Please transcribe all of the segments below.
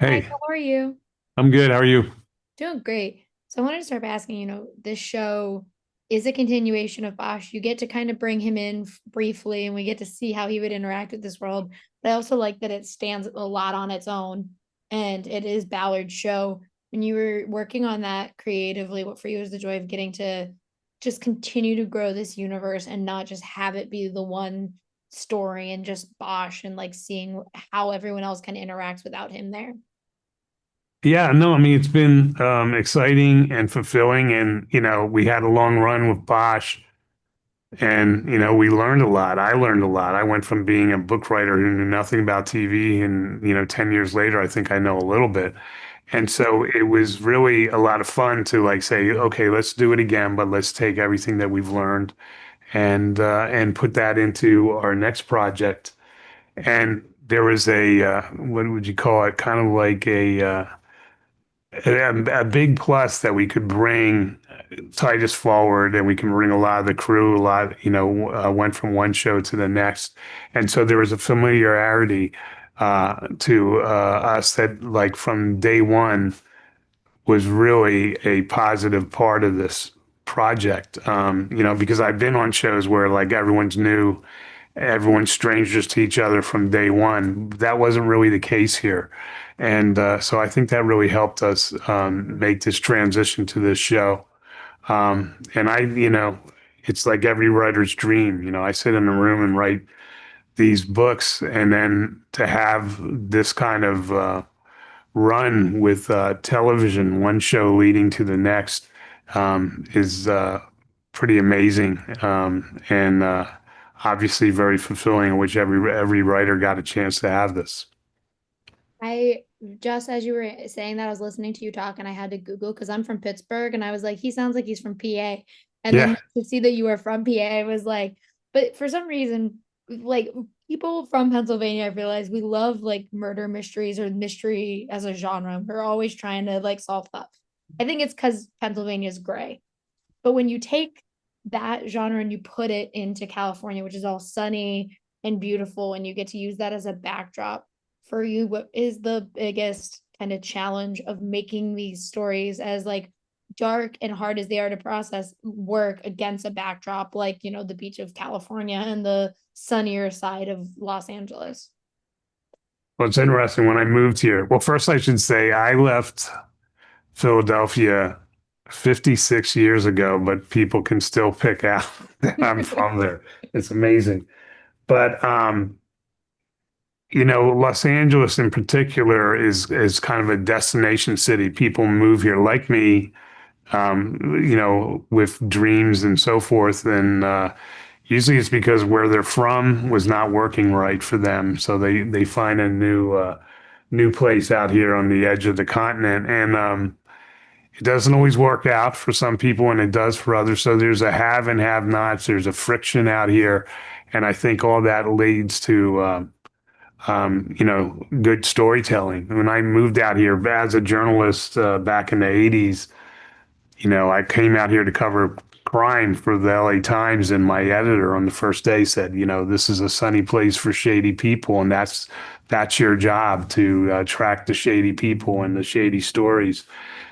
Hi, Hey, how are you? I'm good. How are you? Doing great. So I wanted to start by asking, this show is a continuation of Bosch. You get to kind of bring him in briefly and we get to see how he would interact with this world. But I also like that it stands a lot on its own and it is Ballard's show. When you were working on that creatively, what for you was the joy of getting to just continue to grow this universe and not just have it be the one story and just Bosch and like seeing how everyone else can interact without him there? Yeah, no, I mean, it's been exciting and fulfilling. And, we had a long run with Bosch and, we learned a lot. I learned a lot. I went from being a book writer who knew nothing about TV and, 10 years later, I think I know a little bit. And so it was really a lot of fun to like say, okay, let's do it again, but let's take everything that we've learned and put that into our next project. And there was what would you call it? Kind of like a big plus that we could bring Titus forward, and we can bring a lot of the crew. A lot, went from one show to the next, and so there was a familiarity to us that, like, from day one, was really a positive part of this project. Because I've been on shows where like everyone's new, everyone's strangers to each other from day one. That wasn't really the case here. And so I think that really helped us make this transition to this show. And it's like every writer's dream. I sit in a room and write these books, and then to have this kind of run with television, one show leading to the next, is pretty amazing, and obviously very fulfilling. In which every writer got a chance to have this. I just as you were saying that, I was listening to you talk and I had to Google because I'm from Pittsburgh and I was like, he sounds like he's from PA. And then Yeah, to see that you were from PA, I was like, but for some reason, like people from Pennsylvania, I realize we love like murder mysteries or mystery as a genre. We're always trying to like solve stuff. I think it's because Pennsylvania is gray. But when you take that genre and you put it into California, which is all sunny and beautiful, and you get to use that as a backdrop for you, what is the biggest kind of challenge of making these stories as like dark and hard as they are to process work against a backdrop like, the beach of California and the sunnier side of Los Angeles? well, it's interesting when I moved here. Well, first I should say I left Philadelphia 56 years ago, but people can still pick out that I'm from there. It's amazing. But Los Angeles in particular is kind of a destination city. People move here like me, with dreams and so forth. And usually it's because where they're from was not working right for them. So they find a new place out here on the edge of the continent. And it doesn't always work out for some people, and it does for others. So there's a have and have nots. There's a friction out here. And I think all that leads to good storytelling. When I moved out here as a journalist back in the 80s, I came out here to cover crime for the LA Times, and my editor on the first day said, this is a sunny place for shady people, and that's your job to track the shady people and the shady stories.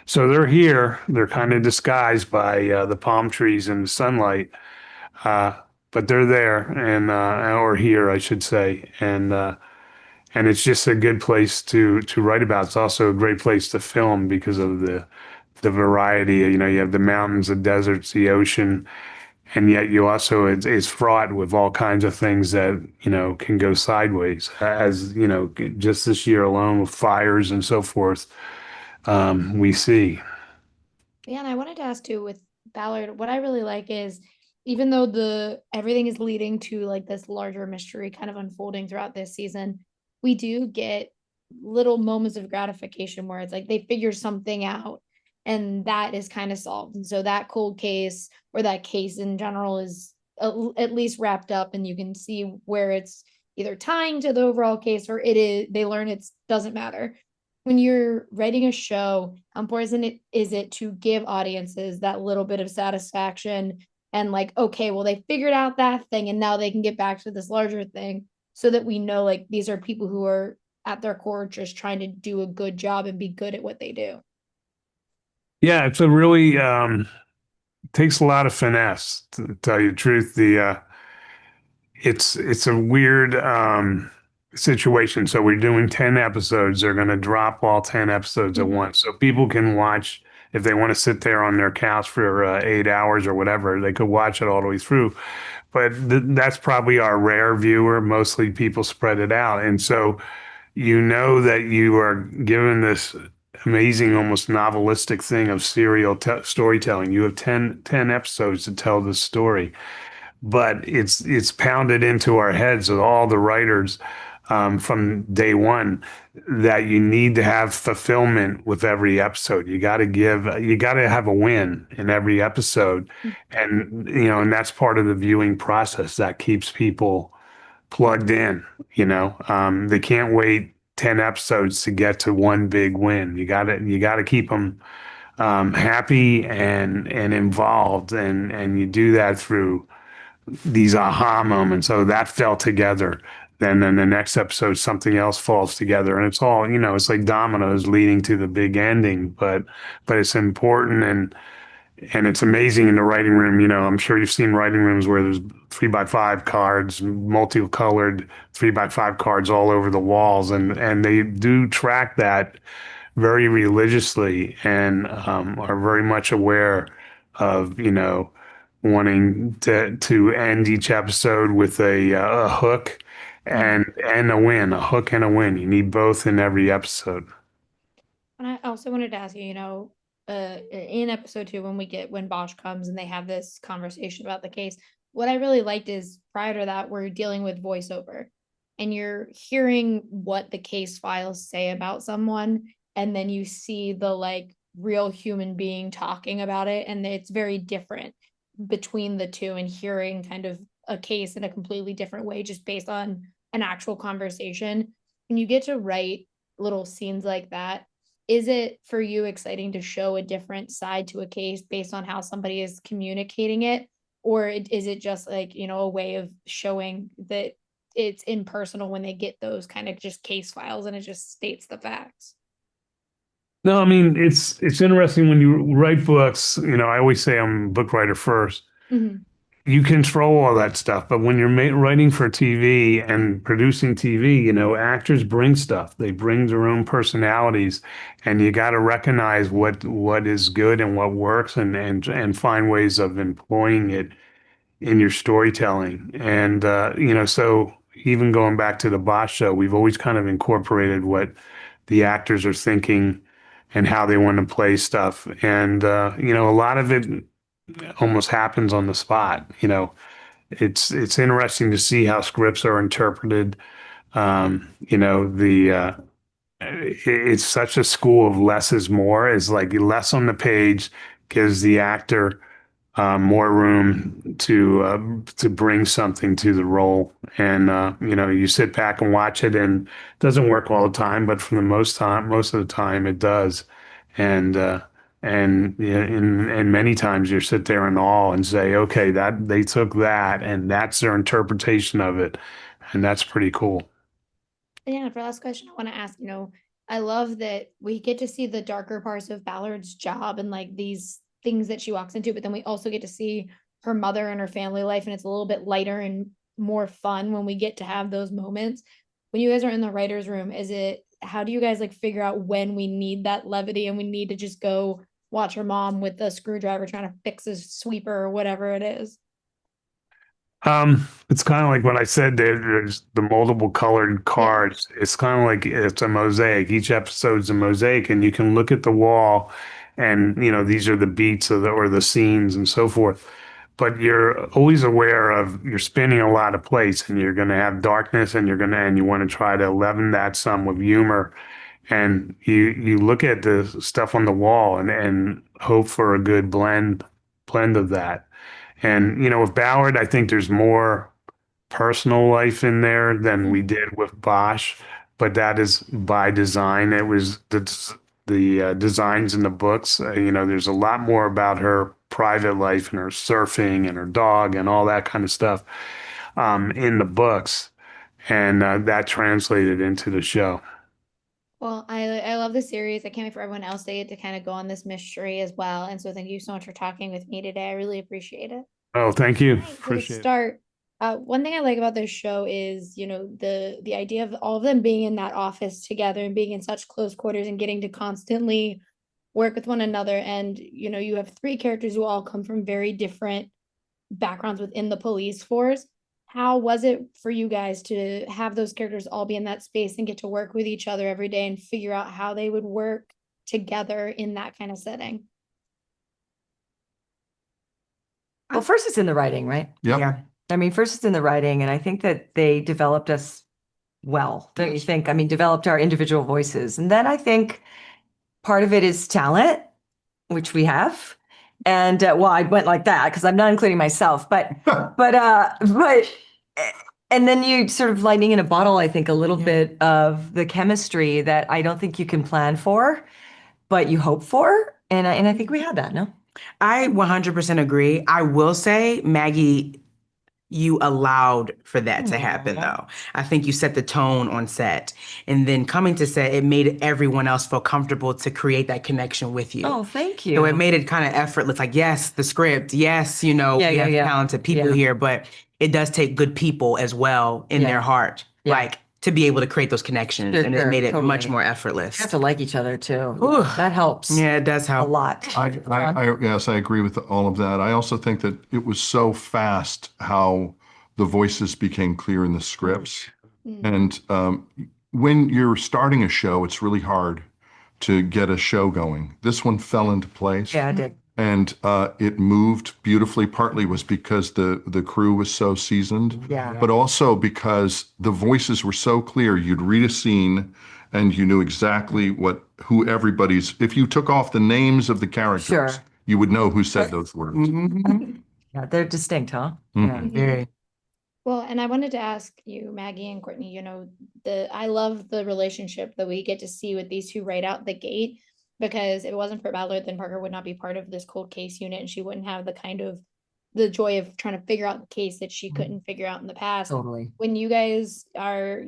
So they're here. They're kind of disguised by the palm trees and the sunlight, uh, but they're there, and or here, I should say, and it's just a good place to write about. It's also a great place to film because of the variety. You have the mountains, the deserts, the ocean, and yet you also it's fraught with all kinds of things that can go sideways. As just this year alone with fires and so forth, we see. Yeah, and I wanted to ask too with Ballard, what I really like is even though the everything is leading to like this larger mystery kind of unfolding throughout this season, we do get little moments of gratification where it's like they figure something out and that is kind of solved. And so that cold case or that case in general is at least wrapped up and you can see where it's either tying to the overall case or it is they learn it doesn't matter when you're writing a show, how important is it to give audiences that little bit of satisfaction and like, okay, well, they figured out that thing and now they can get back to this larger thing so that we know like these are people who are at their core just trying to do a good job and be good at what they do. Yeah, it's a really takes a lot of finesse to tell you the truth. It's a weird situation. So we're doing 10 episodes. They're going to drop all 10 episodes at Mhm. once. So people can watch if they want to sit there on their couch for 8 hours or whatever, they could watch it all the way through. But that's probably our rare viewer. Mostly people spread it out. And so you know that you are given this amazing, almost novelistic thing of serial storytelling. You have 10 episodes to tell this story, but it's pounded into our heads with all the writers from day one that you need to have fulfillment with every episode. You got to have a win in every episode, and and that's part of the viewing process that keeps people plugged in. They can't wait 10 episodes to get to one big win. You got to keep them happy and involved, and you do that through these aha moments. Oh, that fell together. Then the next episode, something else falls together, and it's all it's like dominoes leading to the big ending. But it's important, and it's amazing in the writing room. I'm sure you've seen writing rooms where there's 3x5 cards, multicolored 3x5 cards all over the walls, and they do track that very religiously and are very much aware of wanting to end each episode with a hook Mhm. and a win, a hook and a win. You need both in every episode. And I also wanted to ask you, in episode 2, when Bosch comes and they have this conversation about the case, what I really liked is prior to that, we're dealing with voiceover and you're hearing what the case files say about someone, and then you see the like real human being talking about it, and it's very different between the two, and hearing kind of a case in a completely different way just based on an actual conversation. When you get to write little scenes like that, is it for you exciting to show a different side to a case based on how somebody is communicating it? Or is it just like, a way of showing that it's impersonal when they get those kind of just case files and it just states the facts? No, I mean it's interesting when you write books. I always say I'm a book writer first. Mhm. You control all that stuff, but when you're writing for TV and producing TV, actors bring stuff. They bring their own personalities, and you got to recognize what is good and what works, and find ways of employing it in your storytelling. And so even going back to the Bosch show, we've always kind of incorporated what the actors are thinking and how they want to play stuff. And a lot of it almost happens on the spot. It's interesting to see how scripts are interpreted. It's such a school of less is more. Is like less on the page gives the actor more room to bring something to the role. And you sit back and watch it, and it doesn't work all the time, but for the most of the time, it does. And yeah, and many times you sit there in awe and say, okay, that they took that, and that's their interpretation of it, and that's pretty cool. Yeah, for last question, I want to ask, I love that we get to see the darker parts of Ballard's job and like these things that she walks into, but then we also get to see her mother and her family life, and it's a little bit lighter and more fun when we get to have those moments. When you guys are in the writer's room, how do you guys like figure out when we need that levity and we need to just go watch her mom with a screwdriver trying to fix a sweeper or whatever it is? It's kind of like what I said, there's the multiple colored Yeah. cards. It's kind of like it's a mosaic. Each episode's a mosaic, and you can look at the wall and these are the beats or the scenes and so forth. But you're always aware of you're spinning a lot of plates, and you're gonna have darkness, and you want to try to leaven that some with humor. And you look at the stuff on the wall and hope for a good blend of that. And with Ballard, I think there's more personal life in there than we Mhm. did with Bosch, but that is by design. It was the designs in the books. There's a lot more about her private life and her surfing and her dog and all that kind of stuff in the books, and that translated into the show. Well, I love the series. I can't wait for everyone else to get to kind of go on this mystery as well. And so thank you so much for talking with me today. I really appreciate it. Oh, thank you. Right, for the Appreciate it. start, one thing I like about this show is, the idea of all of them being in that office together and being in such close quarters and getting to constantly work with one another. And, you have three characters who all come from very different backgrounds within the police force. How was it for you guys to have those characters all be in that space and get to work with each other every day and figure out how they would work together in that kind of setting? Well, first it's in the writing, right? Yep. Yeah. I mean, first it's in the writing, and I think that they developed us well, don't you think? I mean, developed our individual voices. And then I think part of it is talent, which we have. And well, I went like that because I'm not including myself, but and then you sort of lightning in a bottle, I think, a little bit of the chemistry that I don't think you can plan for, but you hope for. And I think we had that, no? I 100% agree. I will say, Maggie, you allowed for that to happen, though. I think you set the tone on set. And then coming to set, it made everyone else feel comfortable to create that connection with you. Oh, thank So you. it made it kind of effortless. Like, yes, the script. Yes, we have talented people here, but it does take good people as well in their heart. Yeah. Like, to be able to create those connections. Sure, and it made it totally. much more effortless. You have to like each other too. Ooh. That helps Yeah, it does a help. lot. Yes, I agree with all of that. I also think that it was so fast how the voices became clear in the scripts. And when you're starting a show, it's really hard to get a show going. This one fell into place. Yeah, I did. And it moved beautifully. Partly was because the crew was so seasoned, Yeah. but also because the voices were so clear. You'd read a scene and you knew exactly who everybody's. If you took off the names of the characters, Sure. you would know who said those words. Yeah, they're distinct, huh? Mhm. Yeah, very. Well, and I wanted to ask you, Maggie and Courtney, I love the relationship that we get to see with these two right out the gate, because if it wasn't for Ballard, then Parker would not be part of this cold case unit and she wouldn't have the joy of trying to figure out the case that she couldn't figure out in the past. Totally. When you guys are,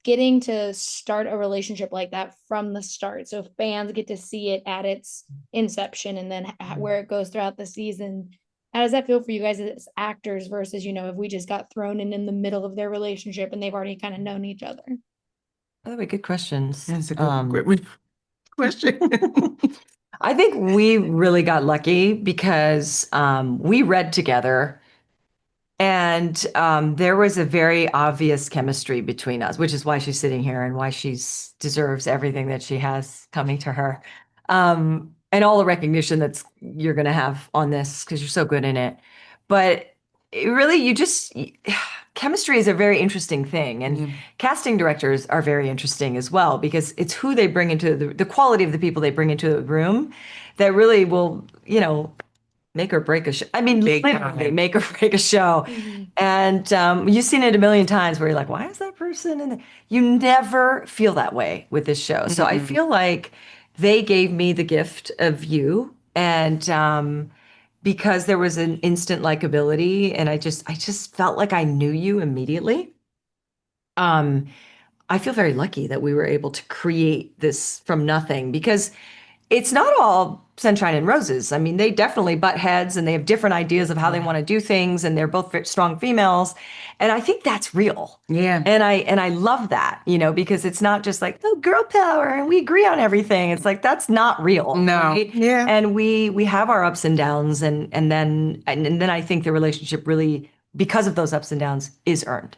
getting to start a relationship like that from the start, so fans get to see it at its inception and then where it goes throughout the season. How does that feel for you guys as actors versus, if we just got thrown in the middle of their relationship and they've already kind of known each other? By the way, good questions. That's a good question. I think we really got lucky because we read together, and there was a very obvious chemistry between us, which is why she's sitting here and why she deserves everything that she has coming to her. And all the recognition you're going to have on this because you're so good in it. But chemistry is a very interesting thing. And casting directors are very interesting as well, because it's who they bring into the quality of the people they bring into the room that really will, make or break a show. I mean, literally make or break a show. And you've seen it a million times where you're like, why is that person? And you never feel that way with this show. So I feel like they gave me the gift of you. And because there was an instant likability, and I just felt like I knew you immediately. I feel very lucky that we were able to create this from nothing, because it's not all sunshine and roses. I mean, they definitely butt heads and they have different ideas of how they want to do things, and they're both strong females. And I think that's real. Yeah. And I love that, because it's not just like, oh, girl power and we agree on everything. It's like, that's not real. No. Right? Yeah. And we have our ups and downs, and then I think the relationship really, because of those ups and downs, is earned.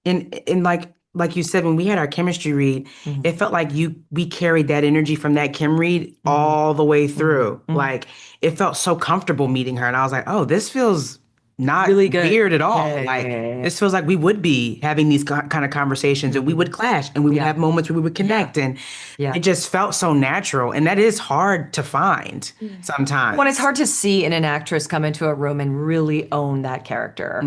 And like you said, when we had our chemistry read, it felt like we carried that energy from that chem read all the way through. Like, it felt so comfortable meeting her. And I was like, oh, this feels not really good. weird at all. Yeah. This feels like we would be having these kind of conversations, and we would clash, and we would have moments where we would connect. And it just felt so natural. And that is hard to find sometimes. When it's hard to see in an actress come into a room and really own that character.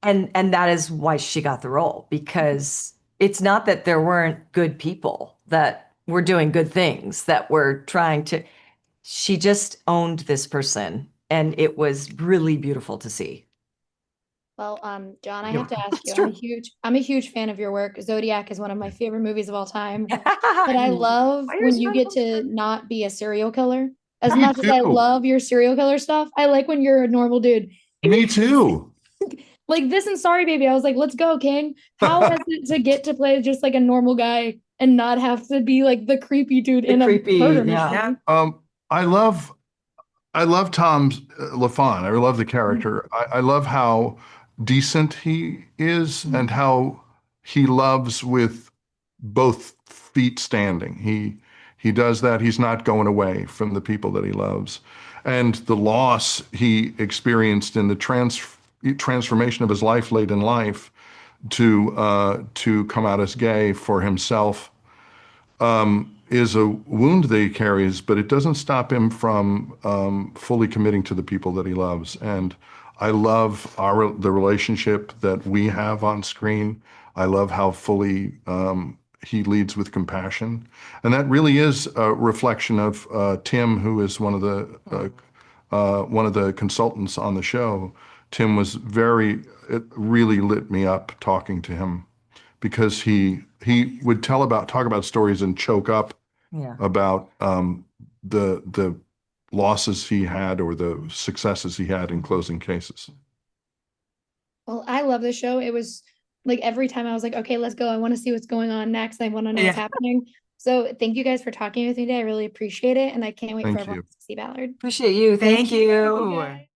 And that is why she got the role, because it's not that there weren't good people that were doing good things, that were she just owned this person, and it was really beautiful to see. Well, John, I Yeah, have to ask you. it's true. I'm a huge fan of your work. Zodiac is one of my favorite movies of all time. But I Why love are when you you get so- to not be a serial killer. As Me much as I too. love your serial killer stuff, I like when you're a normal dude. Me too. Like this and Sorry Baby, I was like, let's go, King. How was it to get to play just like a normal guy and not have to be like the creepy dude in a creepy, murder yeah. mystery? I love Tom LaFon. I love the character. I love how decent he is and how he loves with both feet standing. He does that. He's not going away from the people that he loves. And the loss he experienced in the transformation of his life late in life to come out as gay for himself is a wound that he carries, but it doesn't stop him from fully committing to the people that he loves. And I love the relationship that we have on screen. I love how fully he leads with compassion, and that really is a reflection of Tim, who is one of the consultants on the show. Tim was it really lit me up talking to him because he would talk about stories and choke up Yeah. about the losses he had or the successes he had in closing cases. Well, I love this show. It was like every time I was like, okay, let's go. I want to see what's going on next. I want to know what's Yeah. happening. So thank you guys for talking with me today. I really appreciate it. And I can't wait for Thank everyone you. to see Ballard. Appreciate you. Thank you. you.